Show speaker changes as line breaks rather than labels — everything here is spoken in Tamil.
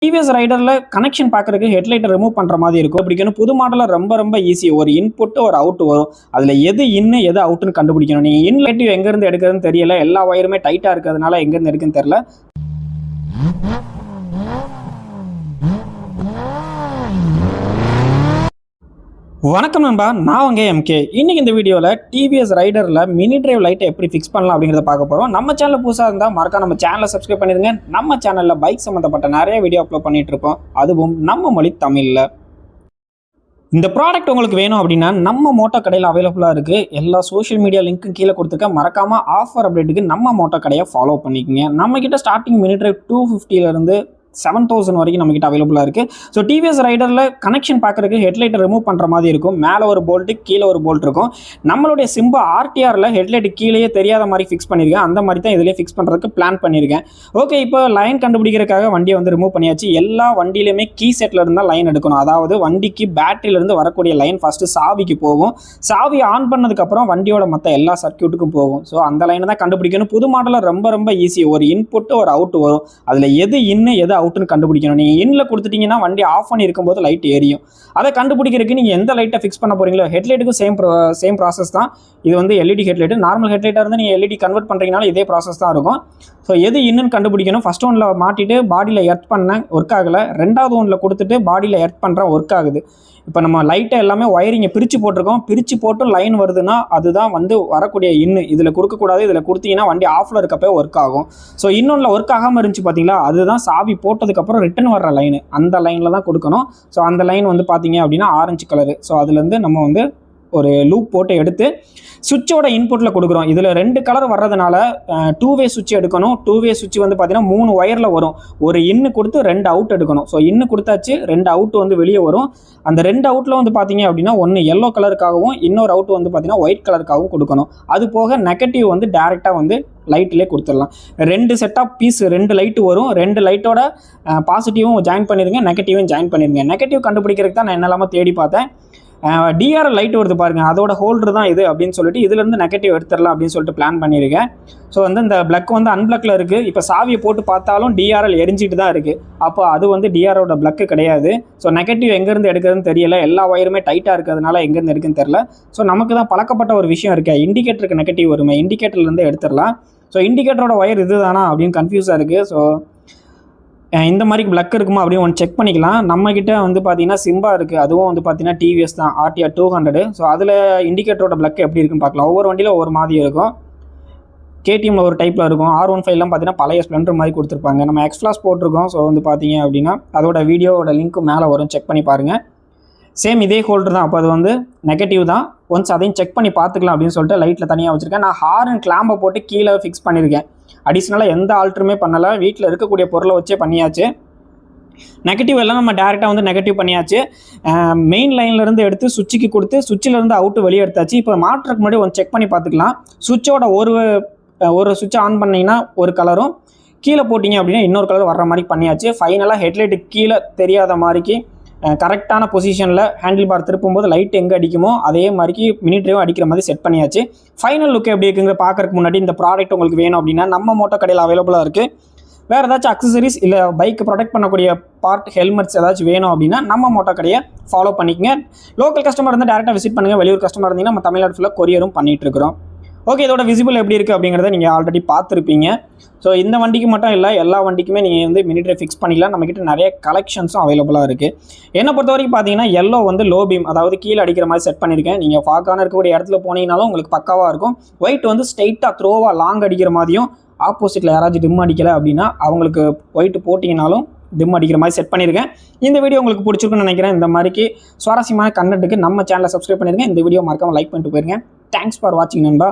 டிவிஎஸ் ரைடர்ல கனெக்ஷன் பார்க்கறதுக்கு ஹெட்லைட்டை ரிமூவ் பண்ற மாதிரி இருக்கும். இப்படின்னு புது மாடல ரொம்ப ஈஸி. ஒரு இன்புட் ஒரு அவுட் வரும். அதுல எது இன் எது அவுட்னு கண்டுபிடிக்கணும். நீங்க இன்லெட்டிவ் எங்க இருந்து எடுக்கிறதுன்னு தெரியல, எல்லா வயருமே டைட்டா இருக்கிறதுனால எங்க இருந்து எடுக்குன்னு தெரியல. வணக்கம் நண்பா, நான் உங்க எம்கே. இன்னைக்கு இந்த வீடியோவில் டிவிஎஸ் ரைடரில் மினி டிரைவ் லைட்டை எப்படி ஃபிக்ஸ் பண்ணலாம் அப்படிங்கிறத பார்க்க போகிறோம். நம்ம சேனல் புதுசாக இருந்தால் மறக்காம நம்ம சேனலை சப்ஸ்கிரைப் பண்ணிடுங்க. நம்ம சேனலில் பைக் சம்மந்தப்பட்ட நிறைய வீடியோ அப்லோட் பண்ணிட்டு இருப்போம், அதுவும் நம்ம மொழி தமிழில். இந்த ப்ராடக்ட் உங்களுக்கு வேணும் அப்படின்னா நம்ம மோட்டோ கடையில் அவைலபிளாக இருக்குது. எல்லா சோஷியல் மீடியா லிங்க்கும் கீழே கொடுத்துருக்க. மறக்காமல் ஆஃபர் அப்டேட்டுக்கு நம்ம மோட்டோ கடையை ஃபாலோ பண்ணிக்கோங்க. நம்மக்கிட்ட ஸ்டார்டிங் மினி டிரைவ் 250லேருந்து 7000 வரைக்கும் நம்மகிட்ட அவைலபிளாக இருக்குது. ஸோ டிவிஎஸ் ரைடரில் கனெக்ஷன் பார்க்குறதுக்கு ஹெட்லைட்டை ரிமூவ் பண்ணுற மாதிரி இருக்கும். மேலே ஒரு போல்ட்டு, கீழே ஒரு போல்ட் இருக்கும். நம்மளுடைய சிம்பா ஆர்டிஆரில் ஹெட்லைட்டு கீழேயே தெரியாத மாதிரி ஃபிக்ஸ் பண்ணியிருக்கேன். அந்த மாதிரி தான் இதிலே ஃபிக்ஸ் பண்ணுறதுக்கு பிளான் பண்ணியிருக்கேன். ஓகே, இப்போ லைன் கண்டுபிடிக்கிறதுக்காக வண்டியை வந்து ரிமூவ் பண்ணியாச்சு. எல்லா வண்டியிலுமே கீ செட்டில் இருந்தால் லைன் எடுக்கணும். அதாவது வண்டிக்கு பேட்டரியிலேருந்து வரக்கூடிய லைன் ஃபஸ்ட்டு சாவிக்கு போகும். சாவி ஆன் பண்ணதுக்கப்புறம் வண்டியோட மற்ற எல்லா சர்க்கியூட்டுக்கும் போகும். ஸோ அந்த லைனை தான் கண்டுபிடிக்கணும். புது மாடலில் ரொம்ப ஈஸி. ஒரு இன்புட்டு ஒரு அவுட் வரும். அதில் எது இன்னு எது அவுட்னு கண்டுபிடிக்கணும். நீங்கள் இன்ல கொடுத்துட்டீங்கன்னா வண்டி ஆஃப் பண்ணி இருக்கும்போது லைட் எரியும். அதை கண்டுபிடிக்கிறதுக்கு நீங்கள் எந்த லைட்டை ஃபிக்ஸ் பண்ண போறீங்களோ, ஹெட்லைட்டுக்கும் சேம் ப்ராசஸ் தான். இது வந்து எல்இடி ஹெட்லைட். நார்மல் ஹெட்லைட்டாக இருந்து நீங்கள் எல்இடி கன்வெர்ட் பண்ணுறீங்கனாலும் இதே ப்ராசஸ் தான் இருக்கும். ஸோ எது இன்னுன்னு கண்டுபிடிக்கணும். ஃபர்ஸ்ட் ஒன்ல மாட்டிட்டு பாடியில் எர்த் பண்ணேன், ஒர்க் ஆகலை. ரெண்டாவது ஒன்ல கொடுத்துட்டு பாடியில் எர்த் பண்ணுறேன், ஒர்க் ஆகுது. இப்போ நம்ம லைட்டை எல்லாமே ஒயரிங்கை பிரித்து போட்டிருக்கோம். பிரித்து போட்டு லைன் வருதுன்னா அதுதான் வந்து வரக்கூடிய இன்னு. இதில் கொடுக்கக்கூடாது. இதில் கொடுத்தீங்கன்னா வண்டி ஆஃபில் இருக்கப்போ ஒர்க் ஆகும். ஸோ இன்னொன்றில் ஒர்க் ஆகாமல் இருந்துச்சு பார்த்தீங்களா, அதுதான் சாவி போட்டதுக்கப்புறம் ரிட்டன் வர்ற லைனு. அந்த லைனில் தான் கொடுக்கணும். ஸோ அந்த லைன் வந்து பார்த்தீங்க அப்படின்னா ஆரஞ்சு கலரு. ஸோ அதுலேருந்து நம்ம வந்து ஒரு லூப் போட்டு எடுத்து சுவிட்சோட இன்புட்டில் கொடுக்குறோம். இதில் 2 கலர் வர்றதுனால 2-வே சுவிட்ச் எடுக்கணும். 2-வே சுவிட்ச் வந்து பார்த்தீங்கன்னா 3 ஒயரில் வரும். ஒரு இன்னு கொடுத்து 2 அவுட் எடுக்கணும். ஸோ இன்னு கொடுத்தாச்சு, 2 அவுட் வந்து வெளியே வரும். அந்த 2 அவுட்டில் வந்து பார்த்தீங்க அப்படின்னா ஒன்று எல்லோ கலருக்காகவும் இன்னொரு அவுட் வந்து பார்த்தீங்கன்னா ஒயிட் கலருக்காகவும் கொடுக்கணும். அது போக நெகட்டிவ் வந்து டேரெக்டாக வந்து லைட்லேயே கொடுத்துடலாம். 2 செட் ஆஃப் பீஸ் 2 லைட்டு வரும். 2 லைட்டோட பாசிட்டிவும் ஜாயின் பண்ணிடுங்க, நெகட்டிவும் ஜாயின் பண்ணிடுங்க. நெகட்டிவ் கண்டுபிடிக்கிறதுக்கு தான் நான் என்னெல்லாமோ தேடி பார்த்தேன். டிஆர்எல் லைட் வருது பாருங்கள், அதோட ஹோல்டர் தான் இது அப்படின்னு சொல்லிட்டு இதுலேருந்து நெகட்டிவ் எடுத்துடலாம் அப்படின்னு சொல்லிட்டு பிளான் பண்ணியிருக்கேன். ஸோ வந்து இந்த பிளக் வந்து அன்பிளக்கில் இருக்குது. இப்போ சாவியை போட்டு பார்த்தாலும் டிஆர்எல் எரிஞ்சிட்டு தான் இருக்குது. அப்போ அது வந்து டிஆரோட பிளக்கு கிடையாது. ஸோ நெகட்டிவ் எங்கேருந்து எடுக்கிறதுன்னு தெரியல, எல்லா வயருமே டைட்டாக இருக்கிறதுனால எங்கேருந்து எடுக்குன்னு தெரில. ஸோ நமக்கு தான் பழக்கப்பட்ட ஒரு விஷயம் இருக்கு, இண்டிகேட்டருக்கு நெகட்டிவ் வருமே, இண்டிகேட்டர்லேருந்து எடுத்துடலாம். ஸோ இண்டிகேட்டரோட ஒயர் இது தானா அப்படின்னு கன்ஃபியூஸாக இருக்குது. ஸோ இந்த மாதிரி பிளக் இருக்குமா அப்படின்னு ஒன்று செக் பண்ணிக்கலாம். நம்மக்கிட்ட வந்து பார்த்தீங்கன்னா சிம்பா இருக்குது. அதுவும் வந்து பார்த்தீங்கன்னா டிவிஎஸ் தான், ஆர்டிஆர் 200. ஸோ அதில் இண்டிகேட்டரோட பிளக் எப்படி இருக்குன்னு பார்க்கலாம். ஒவ்வொரு வண்டியில் ஒவ்வொரு மாதிரி இருக்கும். கேடிஎம்ல ஒரு டைப்பில் இருக்கும். R15லாம் பார்த்தீங்கன்னா பழைய ஸ்ப்ளெண்டர் மாதிரி கொடுத்துருப்பாங்க. நம்ம எக்ஸ்பிளாஸ் போட்டிருக்கோம். ஸோ வந்து பார்த்தீங்க அப்படின்னா அதோட வீடியோவோட லிங்க் மேலே வரும், செக் பண்ணி பாருங்கள். சேம் இதே ஹோல்டர் தான். அப்போ அது வந்து நெகட்டிவ் தான். ஒன்ஸ் அதையும் செக் பண்ணி பார்த்துக்கலாம் அப்படின்னு சொல்லிட்டு லைட்டில் தனியாக வச்சுருக்கேன். நான் ஹார்ன் கிளாம்பை போட்டு கீழே ஃபிக்ஸ் பண்ணியிருக்கேன். அடிஷ்னலாக எந்த ஆல்ட்ருமே பண்ணலை, வீட்டில் இருக்கக்கூடிய பொருளை வச்சே பண்ணியாச்சு. நெகட்டிவ் எல்லாம் நம்ம டேரெக்டாக வந்து நெகட்டிவ் பண்ணியாச்சு. மெயின் லைன்லேருந்து எடுத்து சுவிட்சுக்கு கொடுத்து சுவிட்சிலேருந்து அவுட்டு வெளியே எடுத்தாச்சு. இப்போ மாட்டுறதுக்கு முன்னாடி ஒன்று செக் பண்ணி பார்த்துக்கலாம். சுவிட்சோட ஒரு சுவிட்சை ஆன் பண்ணிங்கன்னா ஒரு கலரும், கீழே போட்டிங்க அப்படின்னா இன்னொரு கலர் வர்ற மாதிரி பண்ணியாச்சு. ஃபைனலாக ஹெட்லைட்டு கீழே தெரியாத மாதிரிக்கு கரெக்டான பொசிஷனில் ஹேண்டில் பார் திருப்பும்போது லைட் எங்கே அடிக்குமோ அதே மாதிரிக்கு மினி டிரைவ் அடிக்கிற மாதிரி செட் பண்ணியாச்சு. ஃபைனல் லுக் எப்படி இருக்குங்கிற பார்க்கறதுக்கு முன்னாடி இந்த ப்ராடக்ட் உங்களுக்கு வேணும் அப்படின்னா நம்ம மோட்டோ கடையில் அவைலபிளாக இருக்குது. வேறு ஏதாச்சும் அக்சசரிஸ் இல்லை பைக்கு ப்ரொடெக்ட் பண்ணக்கூடிய பார்ட், ஹெல்மெட்ஸ் ஏதாச்சும் வேணும் அப்படின்னா நம்ம மோட்டோ கடையை ஃபாலோ பண்ணிக்கங்க. லோக்கல் கஸ்டமர் இருந்தால் டேரெக்டாக விசிட் பண்ணுங்கள். வெளியூர் கஸ்டமர் இருந்தீங்கன்னா நம்ம தமிழ்நாடு ஃபுல்லாக கொரியரும் பண்ணிகிட்ருக்கிறோம். ஓகே, இதோட விசிபிள் எப்படி இருக்குது அப்படிங்கிறத நீங்கள் ஆல்ரெடி பார்த்துருப்பீங்க. ஸோ இந்த வண்டிக்கு மட்டும் இல்லை, எல்லா வண்டிக்குமே நீங்கள் வந்து மினி டிரைவ் ஃபிக்ஸ் பண்ணிக்கலாம். நம்மக்கிட்ட நிறைய கலெக்ஷன்ஸும் அவைலபிளாக இருக்குது. என்னை பொறுத்த வரைக்கும் பார்த்தீங்கன்னா எல்லோ வந்து லோ பீம், அதாவது கீழே அடிக்கிற மாதிரி செட் பண்ணியிருக்கேன். நீங்கள் ஃபாக்கான இருக்கக்கூடிய இடத்துல போனீங்கனாலும் உங்களுக்கு பக்காவாக இருக்கும். ஒயிட் வந்து ஸ்ட்ரைட்டாக த்ரோவாக லாங் அடிக்கிற மாதிரியும், ஆப்போசிட்டில் யாராச்சும் டிம் அடிக்கலை அப்படின்னா அவங்களுக்கு ஒயிட்டு போட்டிங்கனாலும் டிம் அடிக்கிற மாதிரி செட் பண்ணியிருக்கேன். இந்த வீடியோ உங்களுக்கு பிடிச்சிருக்குன்னு நினைக்கிறேன். இந்த மாதிரிக்கு சுவாரஸ்யமான கண்டென்ட்டுக்கு நம்ம சேனலை சப்ஸ்கிரைப் பண்ணிடுங்க. இந்த வீடியோ மறக்காமல் லைக் பண்ணிட்டு போயிருங்க. தேங்க்ஸ் ஃபார் வாட்சிங் நண்பா.